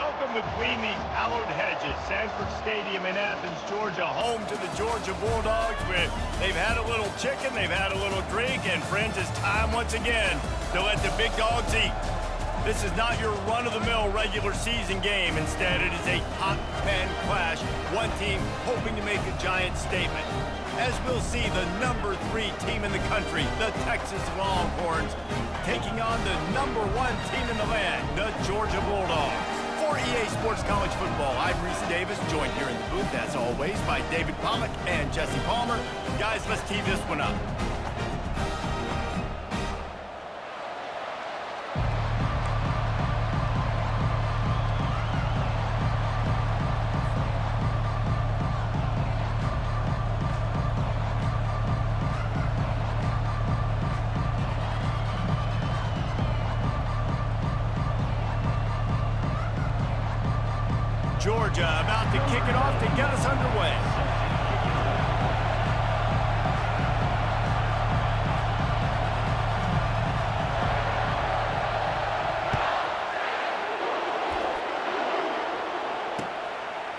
Welcome between these hallowed hedges. Sanford Stadium in Athens, Georgia, home to the Georgia Bulldogs. They've had a little chicken, they've had a little drink, and friends, it's time once again to let the big dogs eat. This is not your run-of-the-mill regular season game. Instead, it is a top 10 clash, one team hoping to make a giant statement. As we'll see, the number 3 team in the country, the Texas Longhorns, taking on the number 1 team in the land, the Georgia Bulldogs. For EA Sports College Football, I'm Reese Davis, joined here in the booth, as always, by David Pollack and Jesse Palmer. Guys, let's tee this one up. Georgia about to kick it off to get us underway.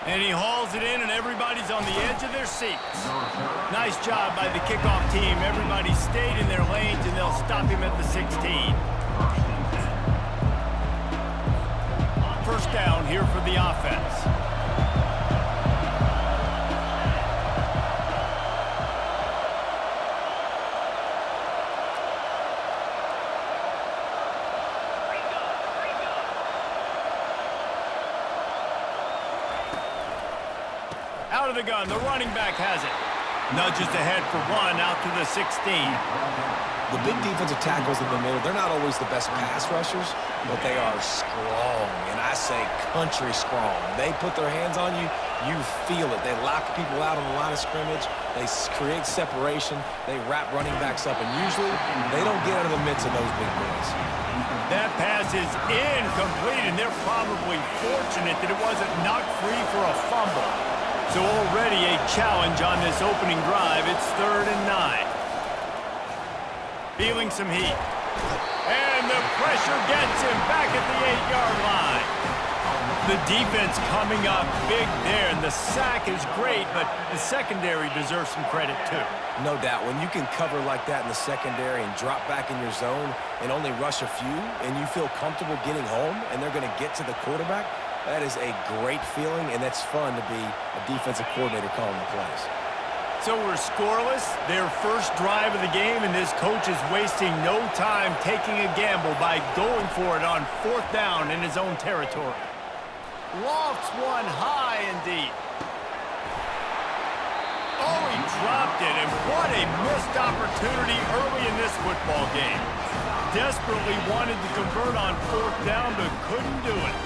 And he hauls it in, and everybody's on the edge of their seats. Nice job by the kickoff team. Everybody stayed in their lanes, and they'll stop him at the 16. First down here for the offense. Out of the gun, the running back has it. Nudges ahead for 1 out to the 16. The big defensive tackles in the middle, they're not always the best pass rushers, but they are strong, and I say country strong. They put their hands on you, you feel it. They lock people out on the line of scrimmage. They create separation. They wrap running backs up, and usually they don't get out of the midst of those big boys. That pass is incomplete, and they're probably fortunate that it wasn't knocked free for a fumble. So already a challenge on this opening drive. It's 3rd and 9. Feeling some heat. And the pressure gets him back at the 8-yard line. The defense coming up big there, and the sack is great, but the secondary deserves some credit too. No doubt. When you can cover like that in the secondary and drop back in your zone and only rush a few, and you feel comfortable getting home, and they're going to get to the quarterback, that is a great feeling, and that's fun to be a defensive coordinator calling the plays. So we're scoreless, their first drive of the game, and this coach is wasting no time taking a gamble by going for it on 4th down in his own territory. Lofts one high and deep. Oh, he dropped it, and what a missed opportunity early in this football game. Desperately wanted to convert on 4th down, but couldn't do it.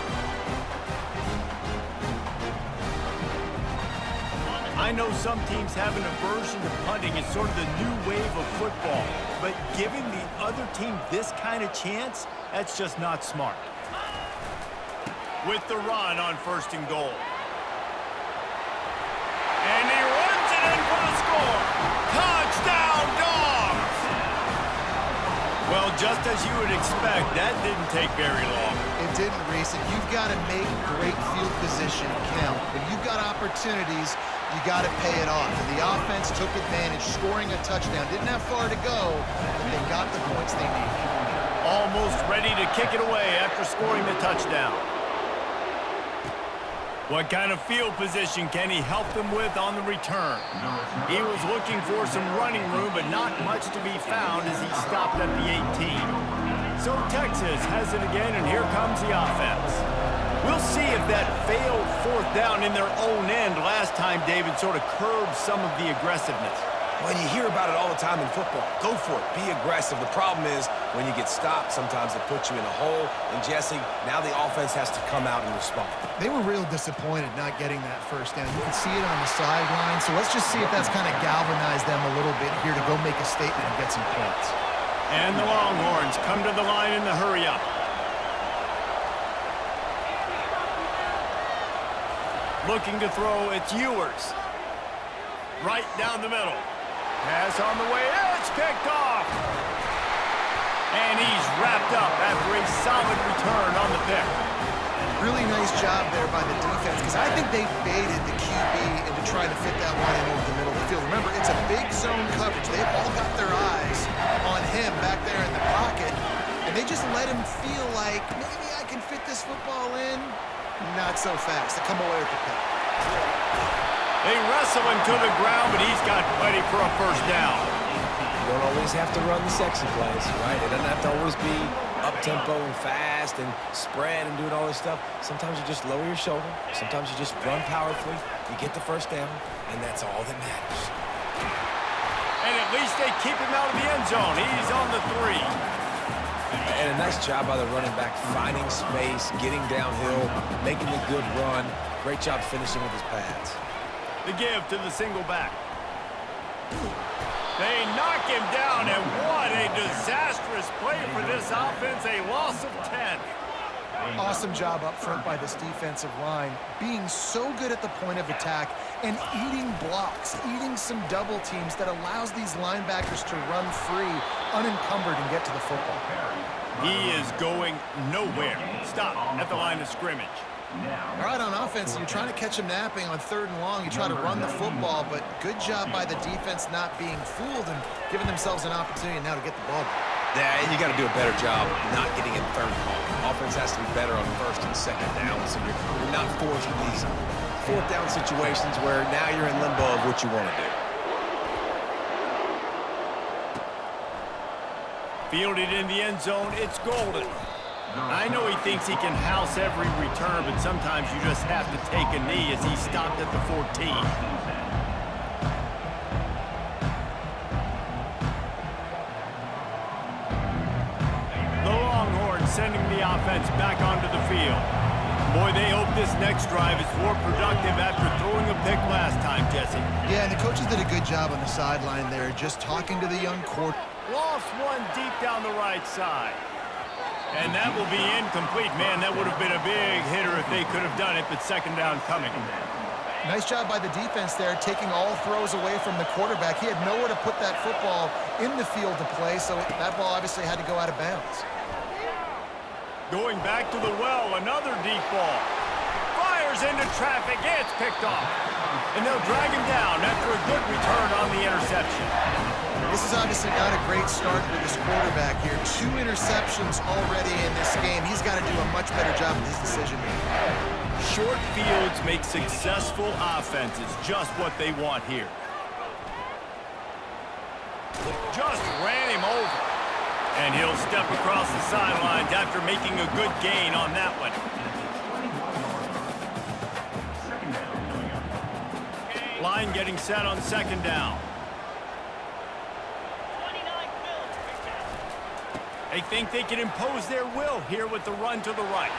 I know some teams have an aversion to punting. It's sort of the new wave of football. But giving the other team this kind of chance, that's just not smart. With the run on 1st and goal. And he runs it in for the score. Touchdown, Dogs! Well, just as you would expect, that didn't take very long. It didn't, Reese. And you've got to make great field position count. When you've got opportunities, you got to pay it off. And the offense took advantage, scoring a touchdown. Didn't have far to go, but they got the points they needed. Almost ready to kick it away after scoring the touchdown. What kind of field position can he help them with on the return? He was looking for some running room, but not much to be found as he stopped at the 18. So Texas has it again, and here comes the offense. We'll see if that failed 4th down in their own end last time David sort of curbed some of the aggressiveness. Well, you hear about it all the time in football. Go for it. Be aggressive. The problem is when you get stopped, sometimes it puts you in a hole. And, Jesse, now the offense has to come out and respond. They were real disappointed not getting that 1st down. You can see it on the sideline. So let's just see if that's kind of galvanized them a little bit here to go make a statement and get some points. And the Longhorns come to the line in the hurry-up. Looking to throw, it's Ewers. Right down the middle. Pass on the way, it's picked off. And he's wrapped up after a solid return on the pick. Really nice job there by the defense, because I think they baited the QB into trying to fit that one in over the middle of the field. Remember, it's a big zone coverage. They've all got their eyes on him back there in the pocket, and they just let him feel like, maybe I can fit this football in. Not so fast. They come away with the pick. They wrestle him to the ground, but he's got plenty for a first down. You don't always have to run the sexy plays, right? It doesn't have to always be up-tempo and fast and spread and doing all this stuff. Sometimes you just lower your shoulder. Sometimes you just run powerfully. You get the first down, and that's all that matters. And at least they keep him out of the end zone. He's on the 3. And a nice job by the running back, finding space, getting downhill, making a good run. Great job finishing with his pads. The give to the single back. They knock him down, and what a disastrous play for this offense. A loss of 10. Awesome job up front by this defensive line, being so good at the point of attack and eating blocks, eating some double teams that allows these linebackers to run free, unencumbered, and get to the football. He is going nowhere. Stop at the line of scrimmage. All right, on offense, you're trying to catch him napping on 3rd and long. You try to run the football, but good job by the defense not being fooled and giving themselves an opportunity now to get the ball back. Yeah, you got to do a better job not getting in 3rd and long. Offense has to be better on 1st and 2nd down, so you're not forced with these 4th down situations where now you're in limbo of what you want to do. Fielded in the end zone, it's Golden. I know he thinks he can house every return, but sometimes you just have to take a knee as he stopped at the 14. The Longhorns sending the offense back onto the field. Boy, they hope this next drive is more productive after throwing a pick last time, Jesse. Yeah, and the coaches did a good job on the sideline there, just talking to the young quarterback. Lost one deep down the right side. And that will be incomplete. Man, that would have been a big hitter if they could have done it, but 2nd down coming. Nice job by the defense there, taking all throws away from the quarterback. He had nowhere to put that football in the field to play, so that ball obviously had to go out of bounds. Going back to the well, another deep ball. Fires into traffic, it's picked off. And they'll drag him down after a good return on the interception. This is obviously not a great start for this quarterback here. 2 interceptions already in this game. He's got to do a much better job with his decision-making. Short fields make successful offenses just what they want here. Just ran him over. And he'll step across the sidelines after making a good gain on that one. Line getting set on 2nd down. They think they can impose their will here with the run to the right.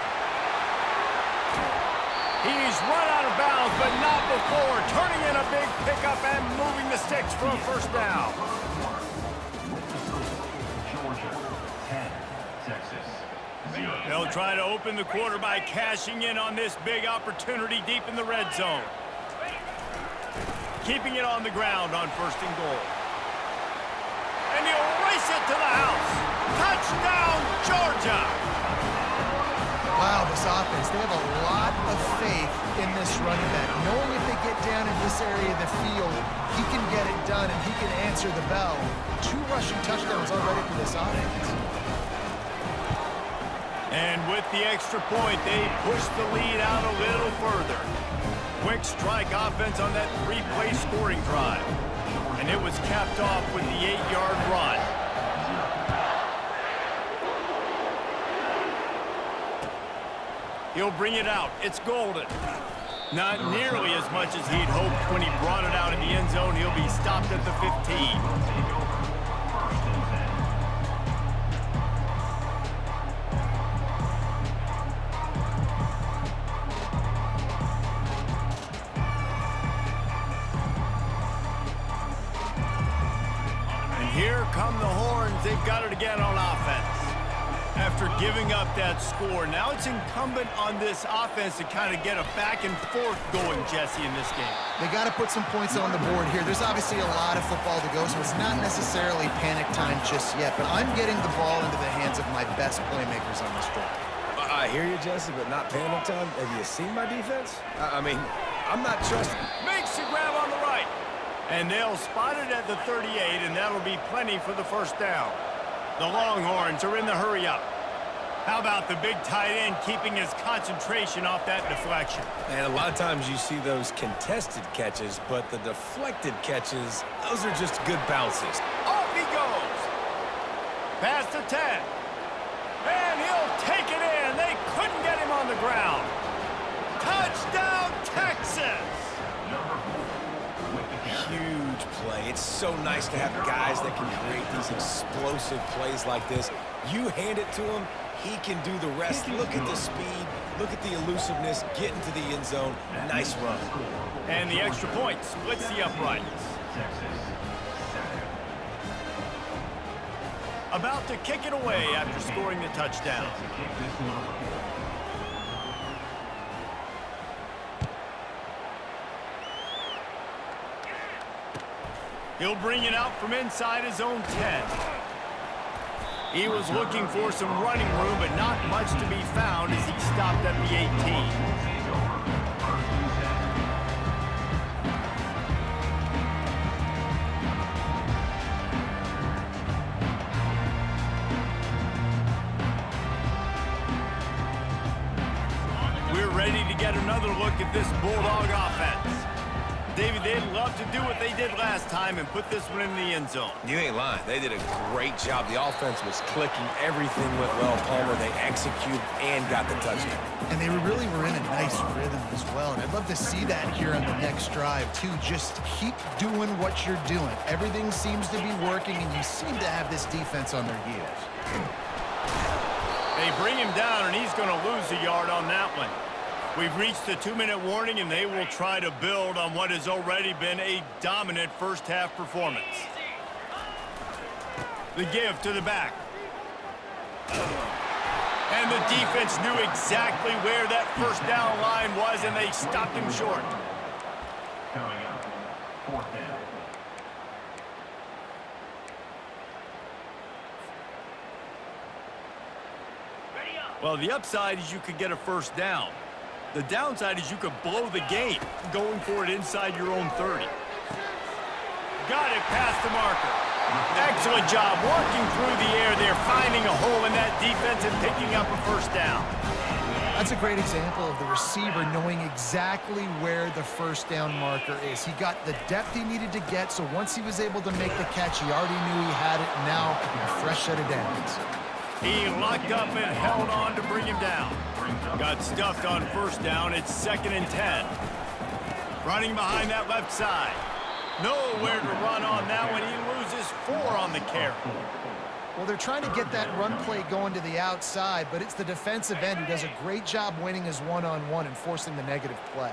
He's run out of bounds, but not before. Turning in a big pickup and moving the sticks for a first down. They'll try to open the quarter by cashing in on this big opportunity deep in the red zone. Keeping it on the ground on 1st and goal. And he'll race it to the house. Touchdown, Georgia! Wow, this offense, they have a lot of faith in this running back. Knowing if they get down in this area of the field, he can get it done and he can answer the bell. 2 rushing touchdowns already for this offense. And with the extra point, they push the lead out a little further. Quick strike offense on that 3-play scoring drive. And it was capped off with the 8-yard run. He'll bring it out. It's Golden. Not nearly as much as he'd hoped when he brought it out in the end zone. He'll be stopped at the 15. Here come the Horns. They've got it again on offense. After giving up that score, now it's incumbent on this offense to kind of get a back and forth going, Jesse, in this game. They got to put some points on the board here. There's obviously a lot of football to go, so it's not necessarily panic time just yet, but I'm getting the ball into the hands of my best playmakers on this drive. I hear you, Jesse, but not panic time. Have you seen my defense? I mean, I'm not trusting. Makes the grab on the right. And they'll spot it at the 38, and that'll be plenty for the first down. The Longhorns are in the hurry-up. How about the big tight end keeping his concentration off that deflection? And a lot of times you see those contested catches, but the deflected catches, those are just good bounces. Off he goes. Past the 10. And he'll take it in. They couldn't get him on the ground. Touchdown, Texas! Huge play. It's so nice to have guys that can create these explosive plays like this. You hand it to him, he can do the rest. Look at the speed. Look at the elusiveness. Get into the end zone. Nice run. And the extra point splits the uprights. About to kick it away after scoring the touchdown. He'll bring it out from inside his own 10. He was looking for some running room, but not much to be found as he stopped at the 18. We're ready to get another look at this Bulldog offense. David, they'd love to do what they did last time and put this one in the end zone. You ain't lying. They did a great job. The offense was clicking. Everything went well, Palmer. They executed and got the touchdown. And they really were in a nice rhythm as well. And I'd love to see that here on the next drive, too. Just keep doing what you're doing. Everything seems to be working, and you seem to have this defense on their heels. They bring him down, and he's going to lose a yard on that one. We've reached the 2-minute warning, and they will try to build on what has already been a dominant first-half performance. The give to the back. And the defense knew exactly where that first down line was, and they stopped him short. Coming up, 4th down. Well, the upside is you could get a first down. The downside is you could blow the game going for it inside your own 30. Got it past the marker. Excellent job working through the air there, finding a hole in that defense and picking up a first down. That's a great example of the receiver knowing exactly where the first down marker is. He got the depth he needed to get, so once he was able to make the catch, he already knew he had it. Now, a fresh set of downs. He locked up and held on to bring him down. Got stuffed on first down. It's 2nd and 10. Running behind that left side. Nowhere to run on that one. He loses 4 on the carry. Well, they're trying to get that run play going to the outside, but it's the defensive end who does a great job winning his one-on-one and forcing the negative play.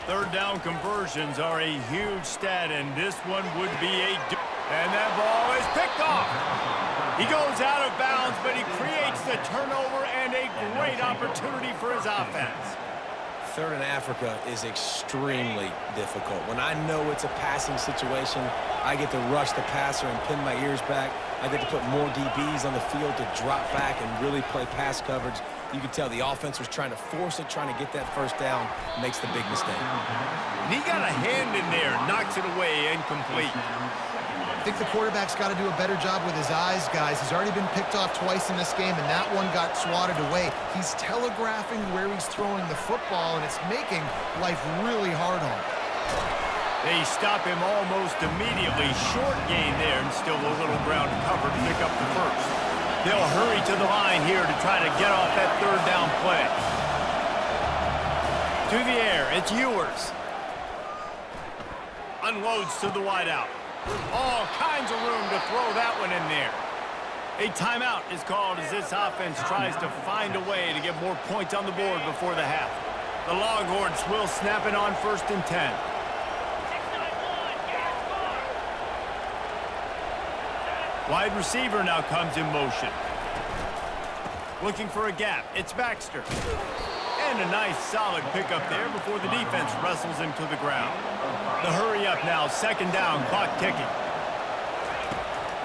Third down conversions are a huge stat, and this one would be a... And that ball is picked off. He goes out of bounds, but he creates the turnover and a great opportunity for his offense. Third in Africa is extremely difficult. When I know it's a passing situation, I get to rush the passer and pin my ears back. I get to put more DBs on the field to drop back and really play pass coverage. You can tell the offense was trying to force it, trying to get that first down, makes the big mistake. And he got a hand in there, knocks it away, incomplete. I think the quarterback's got to do a better job with his eyes, guys. He's already been picked off twice in this game, and that one got swatted away. He's telegraphing where he's throwing the football, and it's making life really hard on him. They stop him almost immediately. Short gain there, and still a little ground to cover to pick up the first. They'll hurry to the line here to try to get off that third down play. To the air, it's Ewers. Unloads to the wideout. All kinds of room to throw that one in there. A timeout is called as this offense tries to find a way to get more points on the board before the half. The Longhorns will snap it on 1st and 10. Wide receiver now comes in motion. Looking for a gap. It's Baxter. And a nice solid pickup there before the defense wrestles him to the ground. The hurry up now, 2nd down, clock ticking.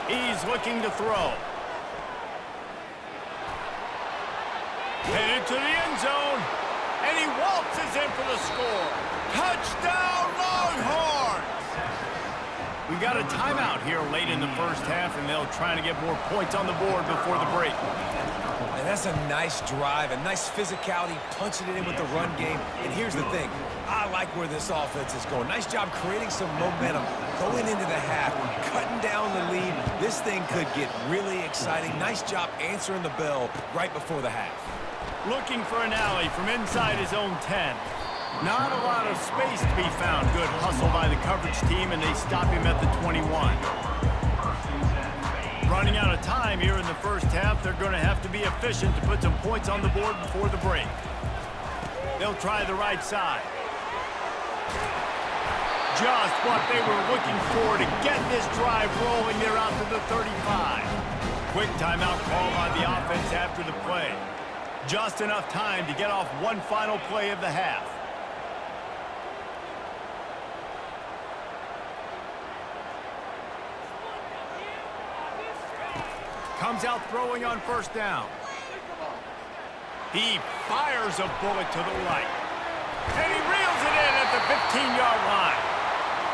He's looking to throw. Headed to the end zone. And he waltzes in for the score. Touchdown, Longhorns! We got a timeout here late in the first half, and they'll try to get more points on the board before the break. And that's a nice drive, a nice physicality, punching it in with the run game. And here's the thing. I like where this offense is going. Nice job creating some momentum, going into the half, cutting down the lead. This thing could get really exciting. Nice job answering the bell right before the half. Looking for an alley from inside his own 10. Not a lot of space to be found. Good hustle by the coverage team, and they stop him at the 21. Running out of time here in the first half, they're going to have to be efficient to put some points on the board before the break. They'll try the right side. Just what they were looking for to get this drive rolling. They're out to the 35. Quick timeout call by the offense after the play. Just enough time to get off one final play of the half. Comes out throwing on first down. He fires a bullet to the right. And he reels it in at the 15-yard line.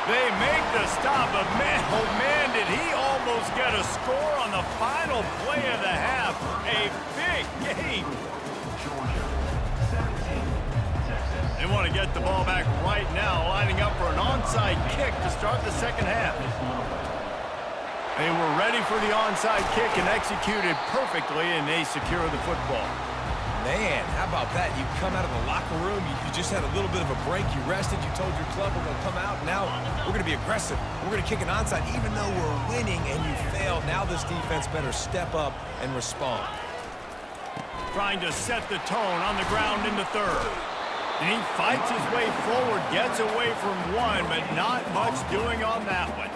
They make the stop, but man, oh man, did he almost get a score on the final play of the half. A big game. They want to get the ball back right now, lining up for an onside kick to start the second half. They were ready for the onside kick and executed perfectly, and they secure the football. Man, how about that? You come out of the locker room, you just had a little bit of a break, you rested, you told your club we're going to come out, now we're going to be aggressive. We're going to kick an onside even though we're winning and you failed. Now this defense better step up and respond. Trying to set the tone on the ground in the third. And he fights his way forward, gets away from one, but not much doing on that one.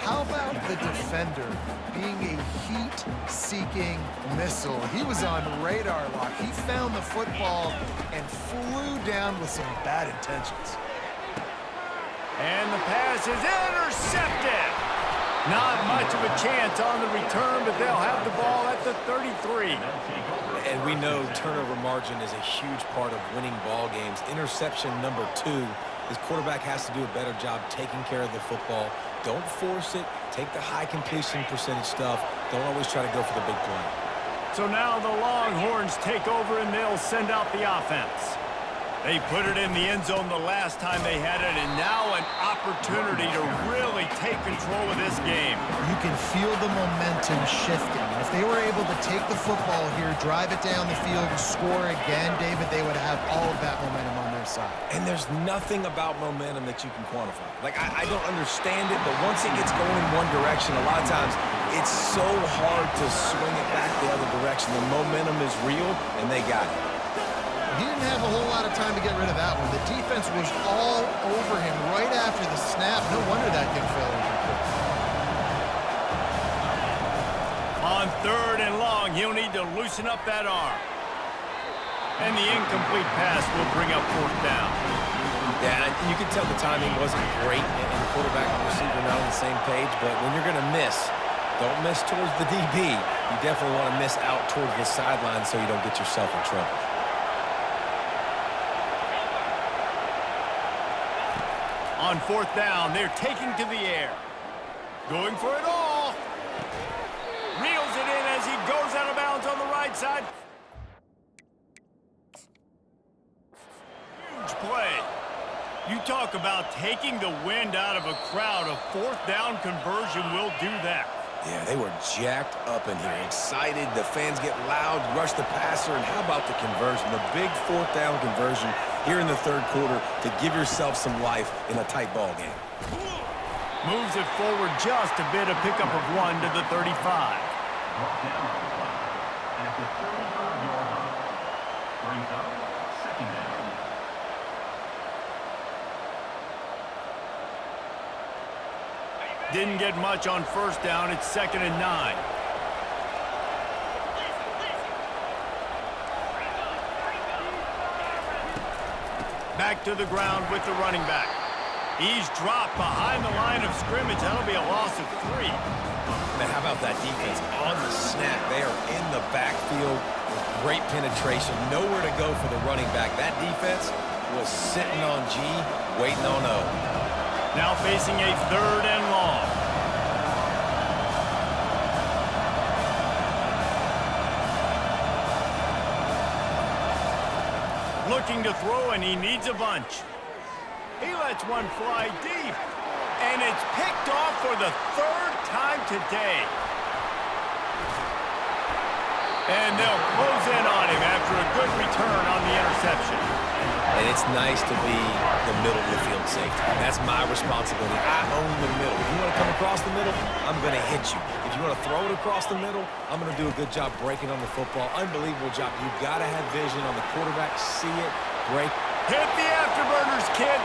How about the defender being a heat-seeking missile? He was on radar lock. He found the football and flew down with some bad intentions. And the pass is intercepted. Not much of a chance on the return, but they'll have the ball at the 33. And we know turnover margin is a huge part of winning ball games. Interception number 2. This quarterback has to do a better job taking care of the football. Don't force it. Take the high completion percentage stuff. Don't always try to go for the big play. So now the Longhorns take over and they'll send out the offense. They put it in the end zone the last time they had it, and now an opportunity to really take control of this game. You can feel the momentum shifting. If they were able to take the football here, drive it down the field, and score again, David, they would have all of that momentum on their side. And there's nothing about momentum that you can quantify. Like, I don't understand it, but once it gets going in one direction, a lot of times it's so hard to swing it back the other direction. The momentum is real, and they got it. He didn't have a whole lot of time to get rid of that one. The defense was all over him right after the snap. No wonder that thing fell incomplete. On third and long, he'll need to loosen up that arm. And the incomplete pass will bring up fourth down. Yeah, you can tell the timing wasn't great, and the quarterback and receiver not on the same page, but when you're going to miss, don't miss towards the DB. You definitely want to miss out towards the sideline so you don't get yourself in trouble. On fourth down, they're taking to the air. Going for it all. Reels it in as he goes out of bounds on the right side. Huge play. You talk about taking the wind out of a crowd. A fourth down conversion will do that. Yeah, they were jacked up in here, excited. The fans get loud, rush the passer, and how about the conversion? The big fourth down conversion here in the third quarter to give yourself some life in a tight ball game. Moves it forward just a bit, a pickup of 1 to the 35. At the 35-yard line, brings up second down. Didn't get much on first down. It's 2nd and 9. Back to the ground with the running back. He's dropped behind the line of scrimmage. That'll be a loss of 3. Man, how about that defense on the snap? They are in the backfield with great penetration. Nowhere to go for the running back. That defense was sitting on G, waiting on O. Now facing a 3rd and long. Looking to throw, and he needs a bunch. He lets one fly deep. And it's picked off for the 3rd time today. And they'll close in on him after a good return on the interception. And it's nice to be the middle of the field safety. That's my responsibility. I own the middle. If you want to come across the middle, I'm going to hit you. If you want to throw it across the middle, I'm going to do a good job breaking on the football. Unbelievable job. You've got to have vision on the quarterback. See it, break. Hit the afterburners, kid.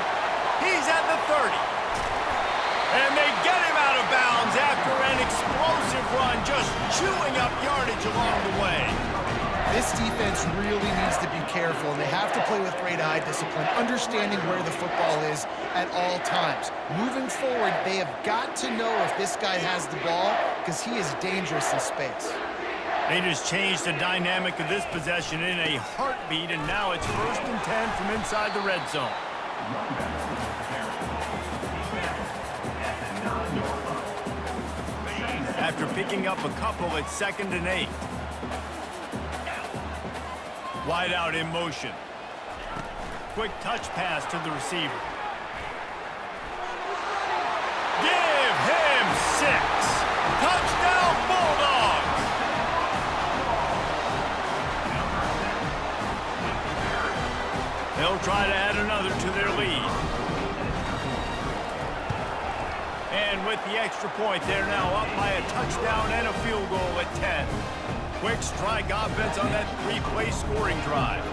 He's at the 30. And they get him out of bounds after an explosive run, just chewing up yardage along the way. This defense really needs to be careful, and they have to play with great eye discipline, understanding where the football is at all times. Moving forward, they have got to know if this guy has the ball, because he is dangerous in space. They just changed the dynamic of this possession in a heartbeat, and now it's 1st and 10 from inside the red zone. After picking up a couple, it's 2nd and 8. Wide out in motion. Quick touch pass to the receiver. Give him 6. Touchdown Bulldogs! They'll try to add another to their lead. And with the extra point, they're now up by a touchdown and a field goal at 10. Quick strike offense on that 3-play scoring drive.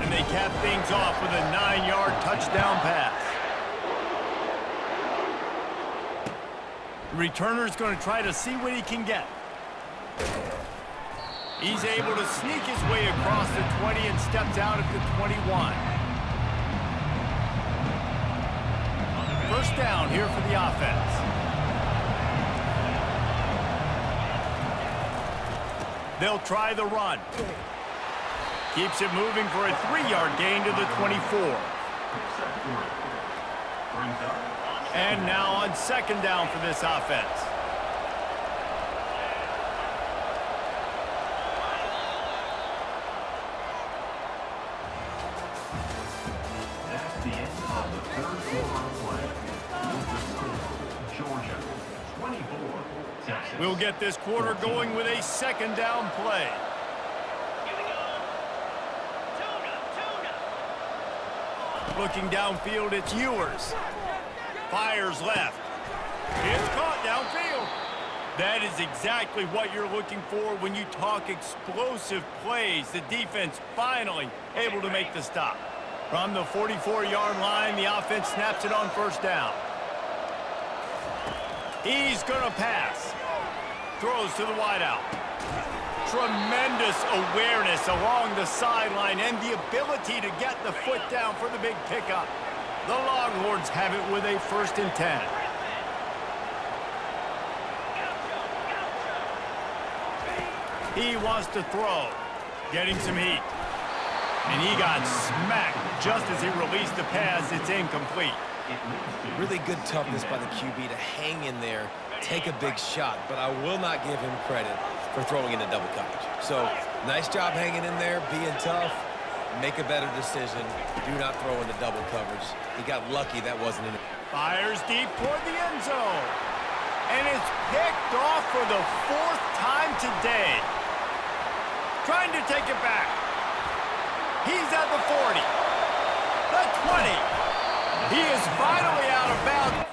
And they cap things off with a 9-yard touchdown pass. The returner's going to try to see what he can get. He's able to sneak his way across the 20 and steps out at the 21. 1st down here for the offense. They'll try the run. Keeps it moving for a 3-yard gain to the 24. And now on 2nd down for this offense. That's the end of the 3rd quarter of play. Georgia, 24, Texas. We'll get this quarter going with a 2nd down play. Looking downfield, it's Ewers. Fires left. It's caught downfield. That is exactly what you're looking for when you talk explosive plays. The defense finally able to make the stop. From the 44-yard line, the offense snaps it on 1st down. He's going to pass. Throws to the wideout. Tremendous awareness along the sideline and the ability to get the foot down for the big pickup. The Longhorns have it with a 1st and 10. He wants to throw. Getting some heat. And he got smacked just as he released the pass. It's incomplete. Really good toughness by the QB to hang in there, take a big shot, but I will not give him credit for throwing into double coverage. So, nice job hanging in there, being tough, make a better decision. Do not throw into double coverage. He got lucky that wasn't in it. Fires deep toward the end zone. And it's picked off for the 4th time today. Trying to take it back. He's at the 40. The 20. He is finally out of bounds.